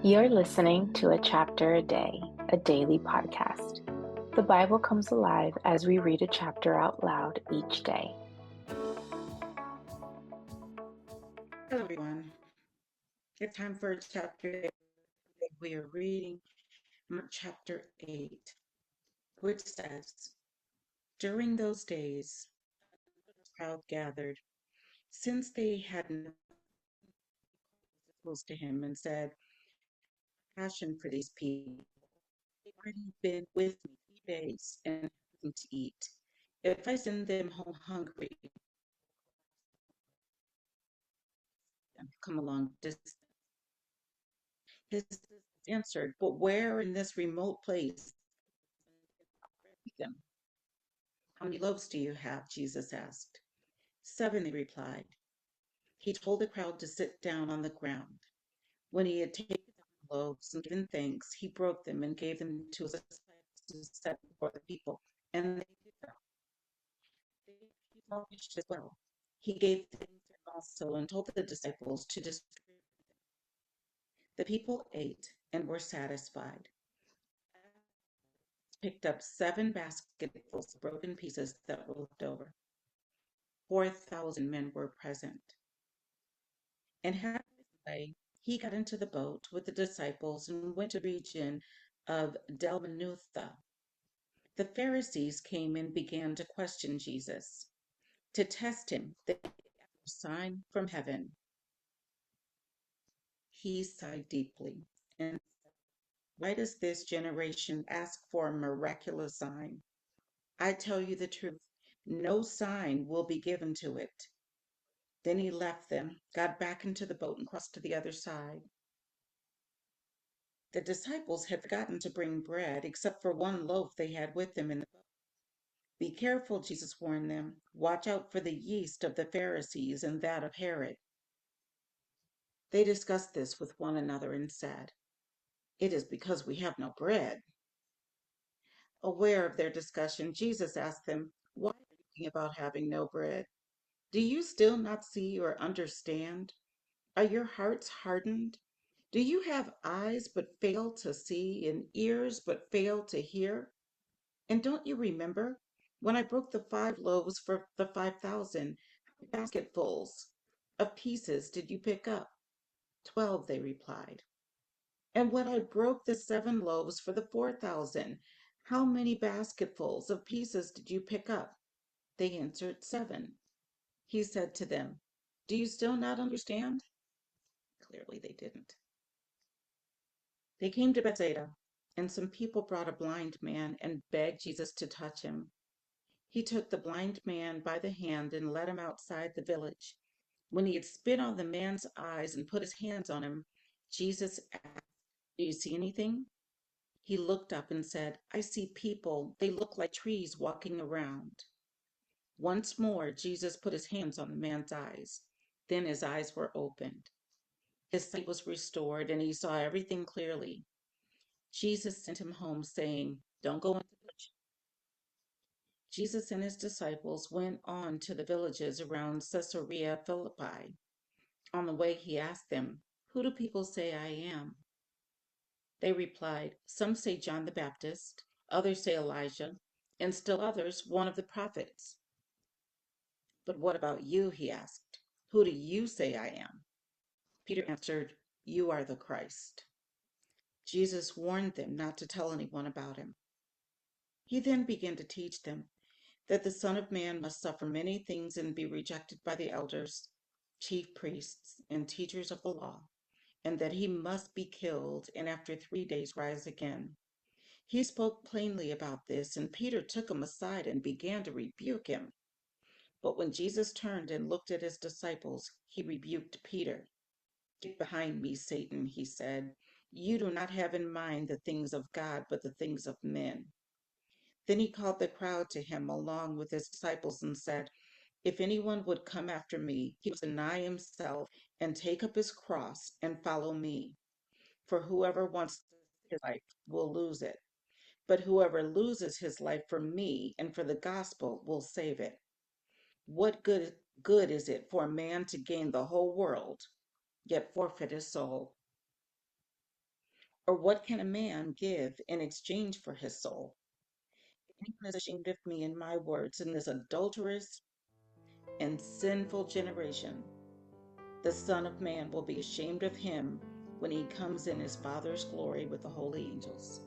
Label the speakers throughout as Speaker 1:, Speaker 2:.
Speaker 1: You're listening to A Chapter a Day, a daily podcast. The Bible comes alive as we read a chapter out loud each day.
Speaker 2: Hello, everyone. It's time for chapter 8. We are reading chapter 8, which says, During those days, the crowd gathered, since they had no close to him, and said, Passion for these people. They've already been with me 3 days and have nothing to eat. If I send them home hungry, come along distance. His answered, But where in this remote place them? How many loaves do you have? Jesus asked. 7, they replied. He told the crowd to sit down on the ground. When he had taken the loaves and given thanks, he broke them and gave them to his disciples to set before the people. And they did so. They had a few small fish as well. He gave thanks also and told the disciples to distribute them. The people ate and were satisfied. Picked up 7 basketfuls of broken pieces that were left over. 4,000 men were present. And having his way, he got into the boat with the disciples and went to the region of Dalmanutha. The Pharisees came and began to question Jesus. To test him, they asked for a sign from heaven. He sighed deeply and said, Why does this generation ask for a miraculous sign? I tell you the truth, no sign will be given to it. Then he left them, got back into the boat, and crossed to the other side. The disciples had forgotten to bring bread, except for 1 loaf they had with them in the boat. Be careful, Jesus warned them. Watch out for the yeast of the Pharisees and that of Herod. They discussed this with one another and said, It is because we have no bread. Aware of their discussion, Jesus asked them, Why are you thinking about having no bread? Do you still not see or understand? Are your hearts hardened? Do you have eyes but fail to see and ears but fail to hear? And don't you remember when I broke the 5 loaves for the 5,000? How many basketfuls of pieces did you pick up? 12, they replied. And when I broke the 7 loaves for the 4,000, how many basketfuls of pieces did you pick up? They answered, 7. He said to them, Do you still not understand? Clearly they didn't. They came to Bethsaida, and some people brought a blind man and begged Jesus to touch him. He took the blind man by the hand and led him outside the village. When he had spit on the man's eyes and put his hands on him, Jesus asked, Do you see anything? He looked up and said, I see people. They look like trees walking around. Once more, Jesus put his hands on the man's eyes. Then his eyes were opened. His sight was restored, and he saw everything clearly. Jesus sent him home, saying, Don't go into the village. Jesus and his disciples went on to the villages around Caesarea Philippi. On the way, he asked them, Who do people say I am? They replied, Some say John the Baptist, others say Elijah, and still others, one of the prophets. But what about you? He asked. Who do you say I am? Peter answered, You are the Christ. Jesus warned them not to tell anyone about him. He then began to teach them that the Son of Man must suffer many things and be rejected by the elders, chief priests, and teachers of the law, and that he must be killed and after 3 days rise again. He spoke plainly about this, and Peter took him aside and began to rebuke him. But when Jesus turned and looked at his disciples, he rebuked Peter. Get behind me, Satan, he said. You do not have in mind the things of God, but the things of men. Then he called the crowd to him along with his disciples and said, If anyone would come after me, he must deny himself and take up his cross and follow me. For whoever wants his life will lose it, but whoever loses his life for me and for the gospel will save it. What good is it for a man to gain the whole world, yet forfeit his soul? Or what can a man give in exchange for his soul? If anyone is ashamed of me and my words in this adulterous and sinful generation, the Son of Man will be ashamed of him when he comes in his Father's glory with the holy angels.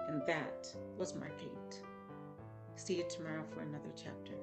Speaker 2: And that was Mark 8. See you tomorrow for another chapter.